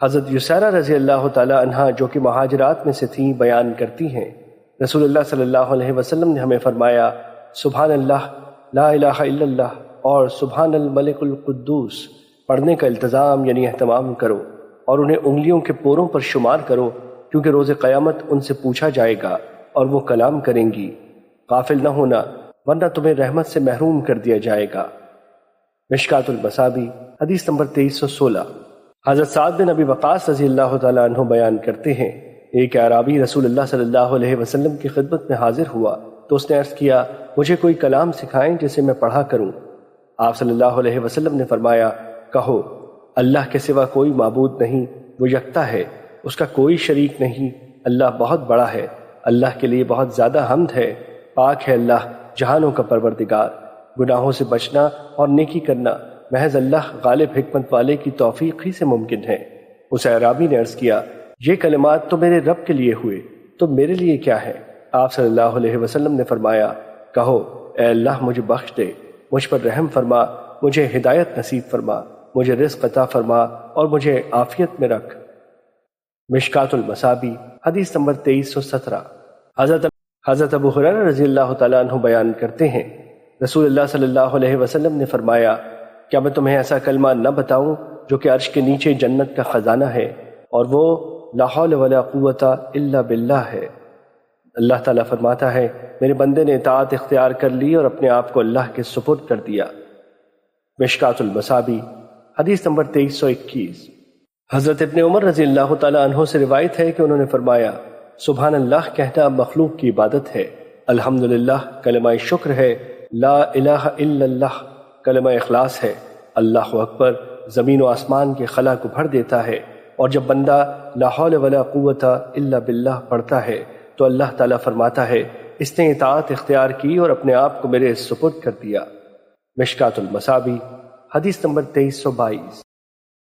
حضرت یسارہ رضی اللہ تعالی عنہ جو کہ مہاجرات میں سے تھیں بیان کرتی ہیں، رسول اللہ صلی اللہ علیہ وسلم نے ہمیں فرمایا، سبحان اللہ، لا الہ الا اللہ اور سبحان الملک القدوس پڑھنے کا التزام یعنی اہتمام کرو، اور انہیں انگلیوں کے پوروں پر شمار کرو، کیونکہ روز قیامت ان سے پوچھا جائے گا اور وہ کلام کریں گی۔ غافل نہ ہونا ورنہ تمہیں رحمت سے محروم کر دیا جائے گا۔ مشکات المصابیح حدیث نمبر 2316۔ حضرت سعد بن ابی وقاص رضی اللہ تعالیٰ عنہ بیان کرتے ہیں، ایک اعرابی رسول اللہ صلی اللہ علیہ وسلم کی خدمت میں حاضر ہوا تو اس نے عرض کیا، مجھے کوئی کلام سکھائیں جسے میں پڑھا کروں۔ آپ صلی اللہ علیہ وسلم نے فرمایا، کہو، اللہ کے سوا کوئی معبود نہیں، وہ یکتا ہے، اس کا کوئی شریک نہیں، اللہ بہت بڑا ہے، اللہ کے لیے بہت زیادہ حمد ہے، پاک ہے اللہ جہانوں کا پروردگار، گناہوں سے بچنا اور نیکی کرنا محض اللہ غالب حکمت والے کی توفیق ہی سے ممکن ہے۔ اس اعرابی نے عرض کیا، یہ کلمات تو میرے رب کے لیے ہوئے، تو میرے لیے کیا ہے؟ آپ صلی اللہ علیہ وسلم نے فرمایا، کہو، اے اللہ مجھے بخش دے، مجھ پر رحم فرما، مجھے ہدایت نصیب فرما، مجھے رزق عطا فرما اور مجھے عافیت میں رکھ۔ مشکات المصابیح حدیث نمبر 2317۔ حضرت ابو ہریرہ رضی اللہ تعالیٰ عنہ بیان کرتے ہیں، رسول اللہ صلی اللہ علیہ وسلم نے فرمایا، کیا میں تمہیں ایسا کلمہ نہ بتاؤں جو کہ عرش کے نیچے جنت کا خزانہ ہے، اور وہ لا حول ولا قوت الا باللہ ہے۔ اللہ تعالیٰ فرماتا ہے، میرے بندے نے اطاعت اختیار کر لی اور اپنے آپ کو اللہ کے سپرد کر دیا۔ مشکات المصابیح حدیث نمبر 2321۔ حضرت ابن عمر رضی اللہ تعالیٰ عنہ سے روایت ہے کہ انہوں نے فرمایا، سبحان اللہ کہنا مخلوق کی عبادت ہے، الحمدللہ کلمہ شکر ہے، لا الہ الا اللہ کلمہ اخلاص ہے، اللہ اکبر زمین و آسمان کے خلا کو بھر دیتا ہے، اور جب بندہ لا حول ولا قوت الا باللہ پڑھتا ہے تو اللہ تعالیٰ فرماتا ہے، اس نے اطاعت اختیار کی اور اپنے آپ کو میرے سپرد کر دیا۔ مشکات المصابیح حدیث نمبر 2322۔